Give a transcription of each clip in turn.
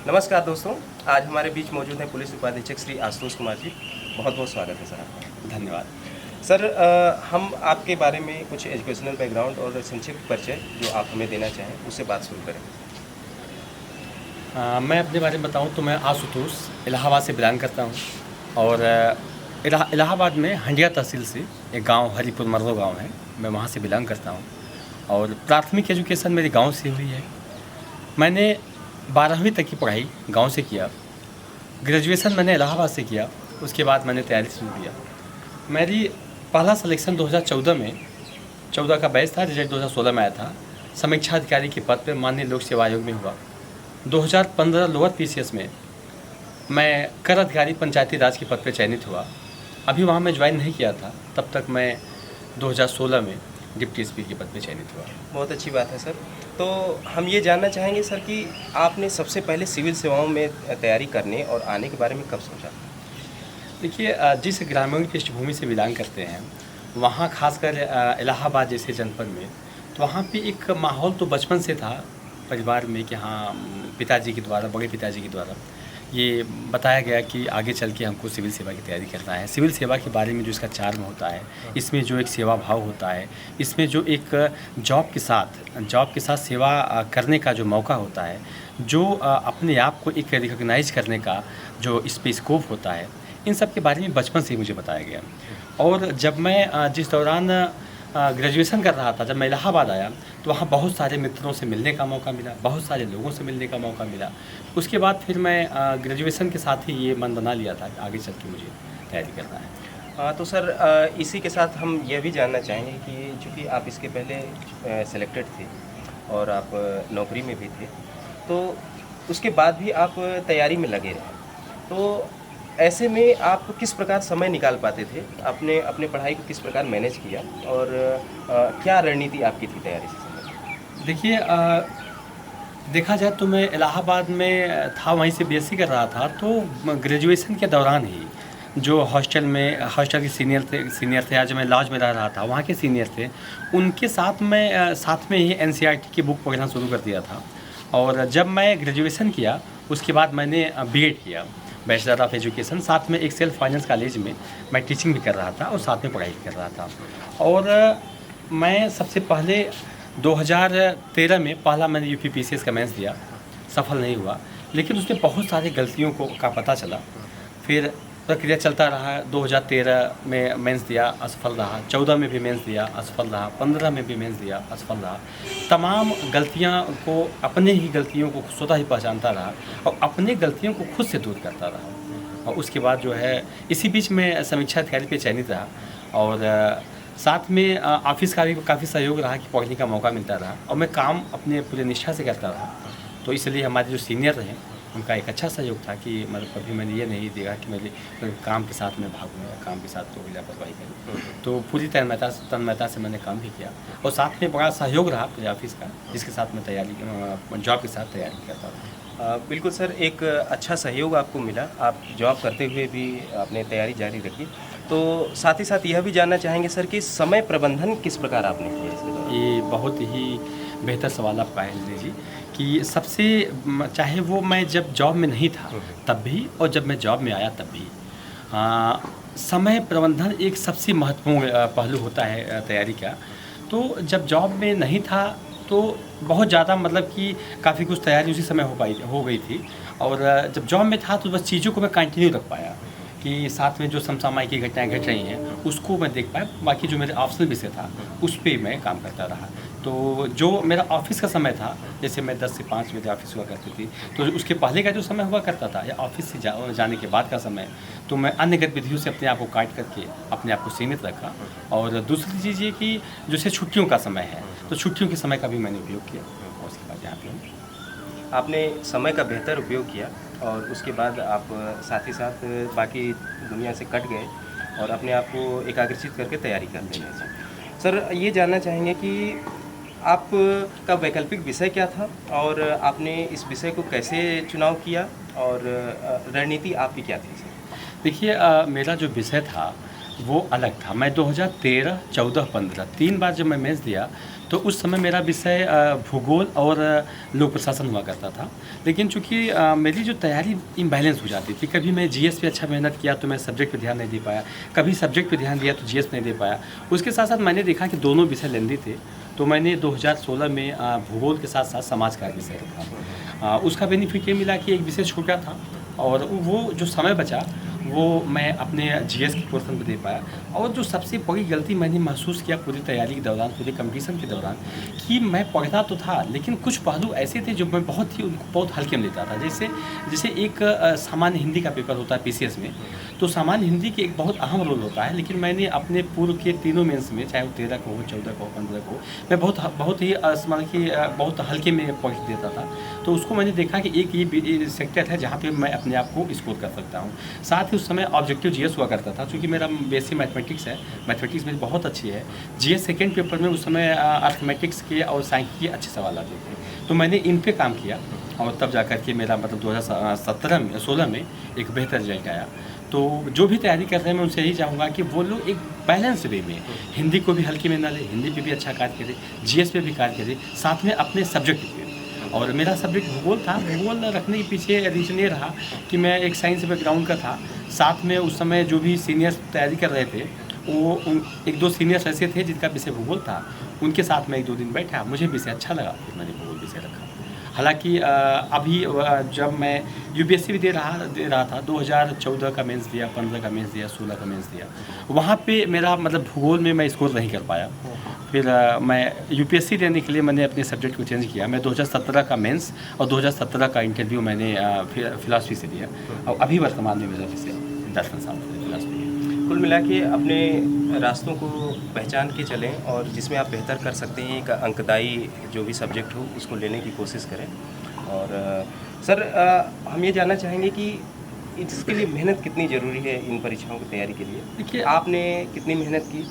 नमस्कार दोस्तों, आज हमारे बीच मौजूद हैं पुलिस उपाधीक्षक श्री आशुतोष कुमार जी। बहुत बहुत स्वागत है सर आपका। धन्यवाद। सर हम आपके बारे में कुछ एजुकेशनल बैकग्राउंड और संक्षिप्त परिचय जो आप हमें देना चाहें उससे बात शुरू करें। मैं अपने बारे में बताऊं तो मैं आशुतोष इलाहाबाद से बिलोंग करता हूं और इलाहाबाद में हंडिया तहसील से एक गांव हरिपुर मर्दो गांव है, मैं वहां से बिलोंग करता हूं और प्राथमिक एजुकेशन मेरे गांव से हुई है। मैंने 12वीं तक की पढ़ाई गांव से किया। ग्रेजुएशन मैंने इलाहाबाद से किया। उसके बाद मैंने तैयारी शुरू किया। मेरी पहला सिलेक्शन 2014 में 14 का बैच था, रिजल्ट 2016 में आया था। समीक्षा अधिकारी के पद पर माननीय लोक सेवा आयोग में हुआ। 2015 लोअर पीसीएस में मैं कर अधिकारी पंचायती राज के पद पर चयनित हुआ। अभी वहाँ मैं ज्वाइन नहीं किया था, तब तक मैं 2016 में डिप्टी एसपी के पद पर चयनित हुआ। बहुत अच्छी बात है सर। तो हम ये जानना चाहेंगे सर कि आपने सबसे पहले सिविल सेवाओं में तैयारी करने और आने के बारे में कब सोचा? देखिए, जिस ग्रामीण पृष्ठभूमि से बिलोंग करते हैं वहाँ खासकर इलाहाबाद जैसे जनपद में, तो वहाँ पे एक माहौल तो बचपन से था परिवार में कि हाँ, पिताजी के द्वारा, बड़े पिताजी के द्वारा ये बताया गया कि आगे चल के हमको सिविल सेवा की तैयारी करना है। सिविल सेवा के बारे में जो इसका चार्म होता है, इसमें जो एक सेवा भाव होता है, इसमें जो एक जॉब के साथ सेवा करने का जो मौका होता है, जो अपने आप को एक रिकॉग्नाइज करने का जो इस पे स्कोप होता है, इन सब के बारे में बचपन से ही मुझे बताया गया। और जब मैं जिस दौरान ग्रेजुएशन कर रहा था, जब मैं इलाहाबाद आया तो वहाँ बहुत सारे मित्रों से मिलने का मौका मिला, बहुत सारे लोगों से मिलने का मौका मिला। उसके बाद फिर मैं ग्रेजुएशन के साथ ही ये मन बना लिया था कि आगे चल के मुझे तैयारी करना है। तो सर इसी के साथ हम यह भी जानना चाहेंगे कि चूँकि आप इसके पहले सिलेक्टेड थे और आप नौकरी में भी थे, तो उसके बाद भी आप तैयारी में लगे रहे, तो ऐसे में आप किस प्रकार समय निकाल पाते थे? आपने अपने पढ़ाई को किस प्रकार मैनेज किया और क्या रणनीति आपकी थी तैयारी से संबंधित? देखिए, देखा जाए तो मैं इलाहाबाद में था, वहीं से बीएससी कर रहा था। तो ग्रेजुएशन के दौरान ही जो हॉस्टल के सीनियर थे, आज मैं लॉज में रह रहा था, वहाँ के सीनियर थे, उनके साथ मैं साथ में ही एनसीईआरटी की बुक पढ़ना शुरू कर दिया था। और जब मैं ग्रेजुएशन किया उसके बाद मैंने बीएड किया, बैचलर ऑफ एजुकेशन। साथ में एक सेल्फ फाइनेंस कॉलेज में मैं टीचिंग भी कर रहा था और साथ में पढ़ाई भी कर रहा था। और मैं सबसे पहले 2013 में पहला मैंने यूपीपीसीएस का मेंस दिया, सफल नहीं हुआ, लेकिन उसमें बहुत सारी गलतियों का पता चला। फिर प्रक्रिया चलता रहा। 2013 में मेंस दिया, असफल रहा। 14 में भी मेंस दिया, असफल रहा। 15 में भी मेंस दिया, असफल रहा। तमाम गलतियों को, अपने ही गलतियों को स्वतः ही पहचानता रहा और अपने गलतियों को खुद से दूर करता रहा। और उसके बाद जो है, इसी बीच में समीक्षा अधिकारी पे चयनित रहा और साथ में ऑफिस का भी काफ़ी सहयोग रहा कि पढ़ने का मौका मिलता रहा और मैं काम अपने पूरे निष्ठा से करता रहा। तो इसलिए हमारे जो सीनियर रहे उनका एक अच्छा सहयोग था कि मतलब कभी मैंने ये नहीं देखा कि मेरे काम के साथ में भागूँ या काम के साथ तो लापरवाही करूँ। तो पूरी तन्मयता से मैंने काम भी किया और साथ में बड़ा सहयोग रहा अपने ऑफिस का, जिसके साथ मैं जॉब के साथ तैयारी करता था। बिल्कुल सर, एक अच्छा सहयोग आपको मिला। आप जॉब करते हुए भी आपने तैयारी जारी रखी। तो साथ ही साथ यह भी जानना चाहेंगे सर कि समय प्रबंधन किस प्रकार आपने किया इसके दौरान? ये बहुत ही बेहतर सवाल आप पाए जी, कि सबसे चाहे वो मैं जब जॉब में नहीं था तब भी और जब मैं जॉब में आया तब भी समय प्रबंधन एक सबसे महत्वपूर्ण पहलू होता है तैयारी का। तो जब जॉब में नहीं था तो बहुत ज़्यादा मतलब कि काफ़ी कुछ तैयारी उसी समय हो गई थी। और जब जॉब में था तो बस चीज़ों को मैं कंटिन्यू रख पाया कि साथ में जो समसामयिक की घटनाएं घट रही हैं उसको मैं देख पाया। बाकी जो मेरे ऑप्शनल विषय था उस पर मैं काम करता रहा। तो जो मेरा ऑफिस का समय था, जैसे मैं 10 से 5 बजे ऑफिस हुआ करती थी, तो उसके पहले का जो समय हुआ करता था या ऑफिस से जाने के बाद का समय, तो मैं अन्य गतिविधियों से अपने आप को काट करके अपने आप को सीमित रखा। और दूसरी चीज़ ये कि जैसे छुट्टियों का समय है तो छुट्टियों के समय का भी मैंने उपयोग किया। और उसके बाद यहाँ पे आपने समय का बेहतर उपयोग किया और उसके बाद आप साथ ही साथ बाकी दुनिया से कट गए और अपने आप को एकाग्रचित करके तैयारी करते हैं। सर ये जानना चाहेंगे कि आपका वैकल्पिक विषय क्या था और आपने इस विषय को कैसे चुनाव किया और रणनीति आपकी क्या थी सर? देखिए, मेरा जो विषय था वो अलग था। मैं 2013, 14, 15 3 बार जब मैं मेंस दिया तो तो उस समय मेरा विषय भूगोल और लोक प्रशासन हुआ करता था। लेकिन चूँकि मेरी जो तैयारी इम्बैलेंस हो जाती थी, कभी मैं जीएस पे अच्छा मेहनत किया तो मैं सब्जेक्ट पे ध्यान नहीं दे पाया, कभी सब्जेक्ट पे ध्यान दिया तो जीएस नहीं दे पाया। उसके साथ-साथ मैंने देखा कि दोनों विषय लेंदी थे, तो मैंने 2016 में भूगोल के साथ-साथ समाज का विषय रखा। उसका बेनिफिट ये मिला कि एक विषय छूटा था और वो जो समय बचा वो मैं अपने जीएस के पोर्शन पे दे पाया। और जो सबसे बड़ी गलती मैंने महसूस किया पूरी तैयारी के दौरान, पूरे कंपटीशन के दौरान, कि मैं पढ़ता तो था लेकिन कुछ पहलू ऐसे थे जो मैं उनको बहुत हल्के में लेता था। जैसे एक सामान्य हिंदी का पेपर होता है पीसीएस में, तो सामान्य हिंदी की एक बहुत अहम रोल होता है, लेकिन मैंने अपने पूर्व के तीनों मेंस में, चाहे वो 13 को हो, 14 को हो, 15 को, मैं बहुत ही मतलब कि बहुत हल्के में पढ़ देता था। तो उसको मैंने देखा कि एक ये सेक्टर है जहाँ पे मैं अपने आप को स्कोर कर सकता हूँ। साथ ही उस समय ऑब्जेक्टिव जीएस हुआ करता था, क्योंकि मेरा बेसिक मैथमेटिक्स है, मैथमेटिक्स मेरी बहुत अच्छी है। जीएस सेकेंड पेपर में उस समय अर्थमेटिक्स के और साइंस के अच्छे सवाल आते थे, तो मैंने इन पे काम किया और तब जाकर के मेरा मतलब 2016 में एक बेहतर रिजल्ट आया। तो जो भी तैयारी कर रहे हैं मैं उनसे यही चाहूँगा कि वो लोग एक बैलेंस वे में हिंदी को भी हल्के में ना ले, हिंदी पे भी अच्छा कार्य करें, जीएस पे भी कार्य करें, साथ में अपने सब्जेक्ट पे। और मेरा सब्जेक्ट भूगोल था। भूगोल रखने के पीछे रीज़न ये रहा कि मैं एक साइंस बैकग्राउंड का था, साथ में उस समय जो भी सीनियर्स तैयारी कर रहे थे वो एक दो सीनियर्स ऐसे थे जिनका विषय भूगोल था, उनके साथ मैं 1-2 दिन बैठा, मुझे विषय अच्छा लगा, फिर मैंने भूगोल विषय रखा। हालांकि अभी जब मैं यूपीएससी भी दे रहा था, 2014 का मेंस दिया, 15 का मेंस दिया, 16 का मेंस दिया, वहाँ पे मेरा मतलब भूगोल में मैं स्कोर नहीं कर पाया। फिर मैं यूपीएससी देने के लिए मैंने अपने सब्जेक्ट को चेंज किया। मैं 2017 का मेंस और 2017 का इंटरव्यू मैंने फिलॉसफी से दिया, और अभी वर्तमान में मेरा विषय दर्शन शास्त्र है, फिलॉसफी है। कुल मिला के अपने रास्तों को पहचान के चलें और जिसमें आप बेहतर कर सकते हैं एक अंकदायी जो भी सब्जेक्ट हो उसको लेने की कोशिश करें। और सर हम ये जानना चाहेंगे कि इसके लिए मेहनत कितनी ज़रूरी है इन परीक्षाओं की तैयारी के लिए? देखिए, आपने कितनी मेहनत की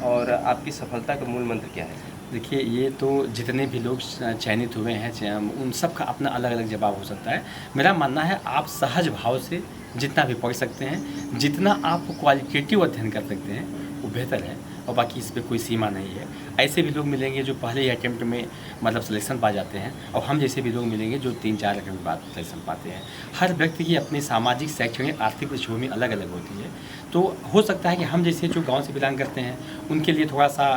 और आपकी सफलता का मूल मंत्र क्या है? देखिए, ये तो जितने भी लोग चयनित हुए हैं उन सब का अपना अलग अलग जवाब हो सकता है। मेरा मानना है आप सहज भाव से जितना भी पढ़ सकते हैं, जितना आप क्वालिटेटिव अध्ययन कर सकते हैं वो बेहतर है, और बाकी इस पे कोई सीमा नहीं है। ऐसे भी लोग मिलेंगे जो पहले ही अटेम्प्ट में मतलब सिलेक्शन पा जाते हैं, और हम जैसे भी लोग मिलेंगे जो 3-4 अटेम्प्ट बाद सिलेक्शन पाते हैं। हर व्यक्ति की अपनी सामाजिक, शैक्षणिक, आर्थिक पृष्ठभूमि अलग अलग होती है। तो हो सकता है कि हम जैसे जो गांव से बिलोंग करते हैं उनके लिए थोड़ा सा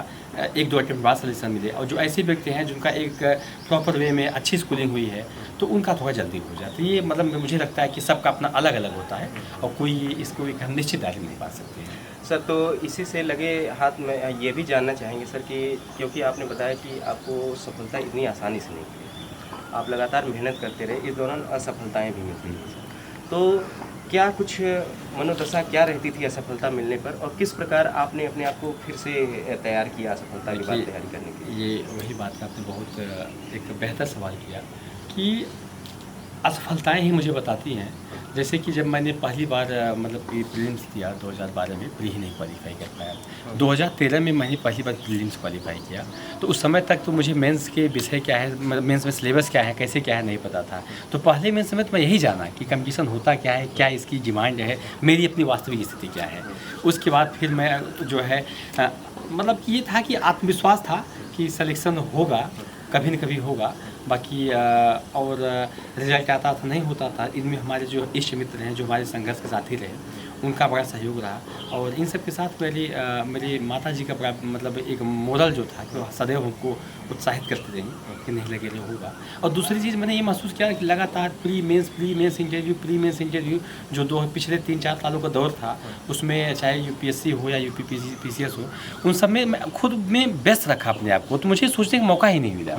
1-2 अटेम्प्ट बाद सिलेक्शन मिले, और जो ऐसे व्यक्ति हैं जिनका एक प्रॉपर वे में अच्छी स्कूलिंग हुई है तो उनका थोड़ा जल्दी हो जाता है। ये मतलब मुझे लगता है कि सबका अपना अलग अलग होता है, और कोई इसको एक हम निश्चित दायरे नहीं पा सकते हैं। सर, तो इसी से लगे हाथ में ये भी जानना चाहेंगे सर कि क्योंकि आपने बताया कि आपको सफलता इतनी आसानी से नहीं मिली, आप लगातार मेहनत करते रहे, इस दौरान असफलताएं भी मिलती हैं। तो क्या कुछ मनोदशा क्या रहती थी असफलता मिलने पर, और किस प्रकार आपने अपने आप को फिर से तैयार किया असफलता के बाद तैयारी करने के लिए? ये वही बात आपने बहुत एक बेहतर सवाल किया कि असफलताएं ही मुझे बताती हैं। जैसे कि जब मैंने पहली बार मतलब प्रीलिम्स दिया 2012 में, प्री ही नहीं क्वालिफाई कर पाया। 2013 में मैंने पहली बार प्रीलिम्स क्वालिफाई किया, तो उस समय तक तो मुझे मेंस के विषय क्या है, मेंस में सिलेबस क्या है, कैसे क्या है, नहीं पता था। तो पहले मेंस में तो मैं यही जाना कि कंपटीशन होता क्या है, क्या इसकी डिमांड है, मेरी अपनी वास्तविक स्थिति क्या है। उसके बाद फिर मैं जो है मतलब ये था कि आत्मविश्वास था कि सिलेक्शन होगा, कभी न कभी होगा। बाकी और रिजल्ट आता था, नहीं होता था। इनमें हमारे जो इष्ट मित्र हैं, जो हमारे संघर्ष के साथी रहे, उनका बड़ा सहयोग रहा। और इन सब के साथ मेरी माता जी का बड़ा मतलब एक मोरल जो था कि वो सदैव हमको उत्साहित करते रही कि नहीं लगे रहे, होगा। और दूसरी चीज़ मैंने ये महसूस किया कि लगातार प्री मेंस इंटरव्यू जो पिछले 3-4 सालों का दौर था, उसमें चाहे यूपीएससी हो या यूपीपीसीएस हो, उन सब में मैं खुद में व्यस्त रखा अपने आप को। तो मुझे सोचने का मौका ही नहीं मिला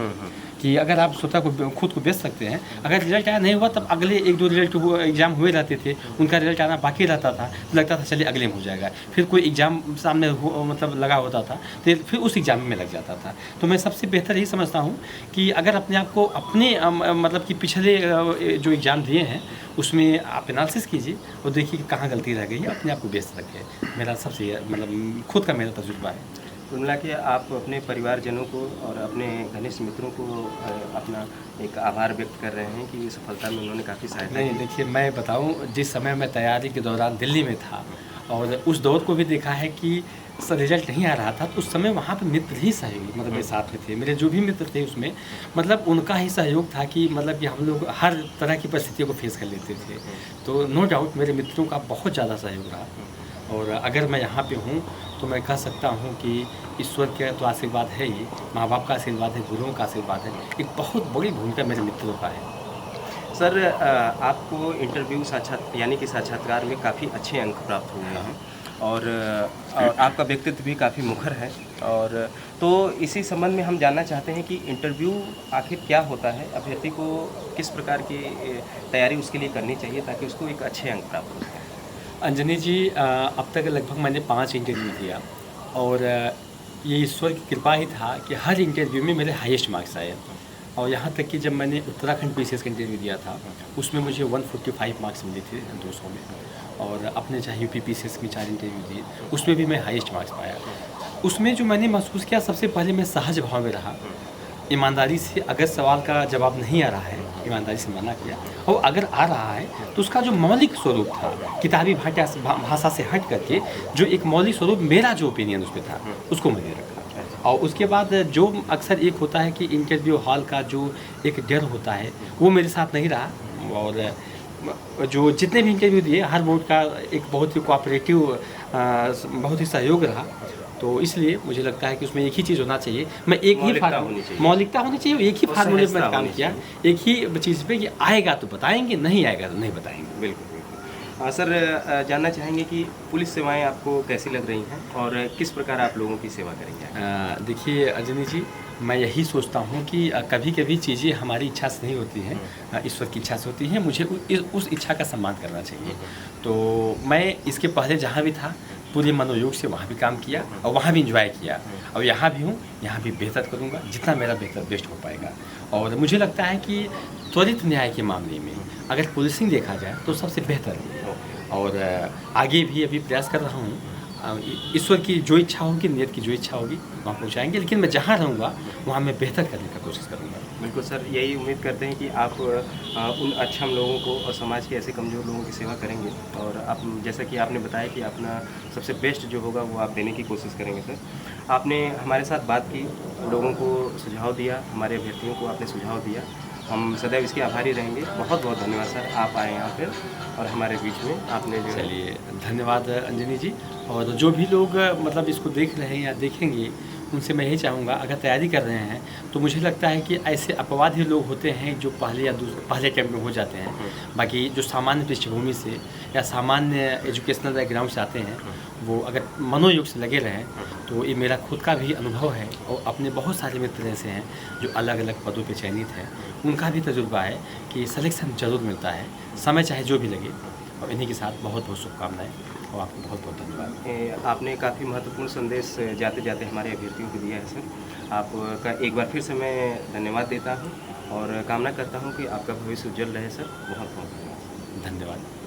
कि अगर आप स्वतः को खुद को व्यस्त सकते हैं, अगर रिजल्ट आया नहीं हुआ तब अगले 1-2 एग्जाम हुए रहते थे, उनका रिजल्ट आना बाकी रहता था, तो लगता था चलिए अगले में हो जाएगा। फिर कोई एग्जाम सामने मतलब लगा होता था तो फिर उस एग्जाम में लग जाता था। तो मैं सबसे बेहतर यही समझता हूँ कि अगर अपने आप को अपने मतलब कि पिछले जो एग्ज़ाम दिए हैं उसमें आप एनालिसिस कीजिए और देखिए कि कहाँ गलती रह गई है, अपने आप को व्यस्त रखें। मेरा सबसे मतलब खुद का मेरा तजुर्बा है। कुल मिला के आप अपने परिवारजनों को और अपने घनिष्ठ मित्रों को अपना एक आभार व्यक्त कर रहे हैं कि सफलता में उन्होंने काफ़ी सहायता नहीं, की। देखिए, मैं बताऊं, जिस समय मैं तैयारी के दौरान दिल्ली में था और उस दौर को भी देखा है कि रिजल्ट नहीं आ रहा था, तो उस समय वहाँ पे मित्र ही सहयोगी मतलब मेरे साथ में थे। मेरे जो भी मित्र थे उसमें मतलब उनका ही सहयोग था कि मतलब कि हम लोग हर तरह की परिस्थितियों को फेस कर लेते थे। तो नो डाउट मेरे मित्रों का बहुत ज़्यादा सहयोग रहा। और अगर मैं यहाँ पे हूँ तो मैं कह सकता हूँ कि ईश्वर का तो आशीर्वाद है ही, माँ बाप का आशीर्वाद है, गुरुओं का आशीर्वाद है। एक बहुत बड़ी भूमिका मेरे मित्रों का है। सर आपको इंटरव्यू यानी कि साक्षात्कार में काफ़ी अच्छे अंक प्राप्त हुए हैं और आपका व्यक्तित्व भी काफ़ी मुखर है। और तो इसी संबंध में हम जानना चाहते हैं कि इंटरव्यू आखिर क्या होता है, अभ्यर्थी को किस प्रकार की तैयारी उसके लिए करनी चाहिए ताकि उसको एक अच्छे अंक प्राप्त हो सकें। अंजनी जी, अब तक लगभग मैंने 5 इंटरव्यू दिया और ये ईश्वर की कृपा ही था कि हर इंटरव्यू में मेरे हाईएस्ट मार्क्स आए। और यहाँ तक कि जब मैंने उत्तराखंड पीसीएस का इंटरव्यू दिया था उसमें मुझे 145 मार्क्स मिले थे 200 में। और अपने चाहे यूपी पीसीएस में 4 इंटरव्यू दिए, उसमें भी मैं हाईएस्ट मार्क्स पाया। उसमें जो मैंने महसूस किया, सबसे पहले मैं सहज भाव में रहा। ईमानदारी से अगर सवाल का जवाब नहीं आ रहा है, ईमानदारी से मना किया, और अगर आ रहा है तो उसका जो मौलिक स्वरूप था, किताबी भाषा से हट करके जो एक मौलिक स्वरूप, मेरा जो ओपिनियन उसमें था उसको मैंने रखा। और उसके बाद जो अक्सर एक होता है कि इंटरव्यू हॉल का जो एक डर होता है वो मेरे साथ नहीं रहा। और जो जितने भी इंटरव्यू दिए हर बोर्ड का एक बहुत ही कोऑपरेटिव, बहुत ही सहयोग रहा। तो इसलिए मुझे लगता है कि उसमें एक ही चीज़ होना चाहिए, मैं एक ही मौलिकता होनी चाहिए, एक ही फार्मूले पर काम किया, एक ही चीज़ पे कि आएगा तो बताएंगे, नहीं आएगा तो नहीं बताएंगे। बिल्कुल बिल्कुल। सर जानना चाहेंगे कि पुलिस सेवाएं आपको कैसी लग रही हैं और किस प्रकार आप लोगों की सेवा करेंगे। देखिए अंजनी जी, मैं यही सोचता हूँ कि कभी कभी चीज़ें हमारी इच्छा से नहीं होती हैं, ईश्वर की इच्छा से होती हैं। मुझे उस इच्छा का सम्मान करना चाहिए। तो मैं इसके पहले जहाँ भी था पूरे मनोयोग से वहाँ भी काम किया और वहाँ भी इंजॉय किया, और यहाँ भी हूँ, यहाँ भी बेहतर करूँगा जितना मेरा बेहतर बेस्ट हो पाएगा। और मुझे लगता है कि त्वरित न्याय के मामले में अगर पुलिसिंग देखा जाए तो सबसे बेहतर है। और आगे भी अभी प्रयास कर रहा हूँ, ईश्वर की जो इच्छा होगी, नियत की जो इच्छा होगी वहाँ पहुँचाएंगे, लेकिन मैं जहाँ रहूँगा वहाँ मैं बेहतर करने का कोशिश करूँगा। बिल्कुल सर, यही उम्मीद करते हैं कि आप उन अक्षम लोगों को और समाज के ऐसे कमज़ोर लोगों की सेवा करेंगे। और आप जैसा कि आपने बताया कि अपना सबसे बेस्ट जो होगा वो आप देने की कोशिश करेंगे। सर आपने हमारे साथ बात की, लोगों को सुझाव दिया, हमारे अभ्यर्थियों को आपने सुझाव दिया, हम सदैव इसके आभारी रहेंगे। बहुत बहुत धन्यवाद सर, आप आए यहाँ पर और हमारे बीच में आपने जो चलिए धन्यवाद अंजनी जी। और जो भी लोग मतलब इसको देख रहे हैं या देखेंगे, उनसे मैं यही चाहूँगा, अगर तैयारी कर रहे हैं तो मुझे लगता है कि ऐसे अपवाद ही लोग होते हैं जो पहले या पहले अटेम्प्ट में हो जाते हैं। बाकी जो सामान्य पृष्ठभूमि से या सामान्य एजुकेशनल बैकग्राउंड से आते हैं, वो अगर मनोयोग से लगे रहें तो ये मेरा खुद का भी अनुभव है। और अपने बहुत सारे मित्र ऐसे हैं जो अलग अलग पदों पर चयनित हैं, उनका भी तजुर्बा है कि सिलेक्शन ज़रूर मिलता है, समय चाहे जो भी लगे। और इन्हीं के साथ बहुत बहुत शुभकामनाएं और आपको बहुत बहुत धन्यवाद। आपने काफ़ी महत्वपूर्ण संदेश जाते जाते हमारे अभ्यर्थियों को दिया है सर। आपका एक बार फिर से मैं धन्यवाद देता हूं और कामना करता हूं कि आपका भविष्य उज्जवल रहे सर। बहुत बहुत धन्यवाद। धन्यवाद।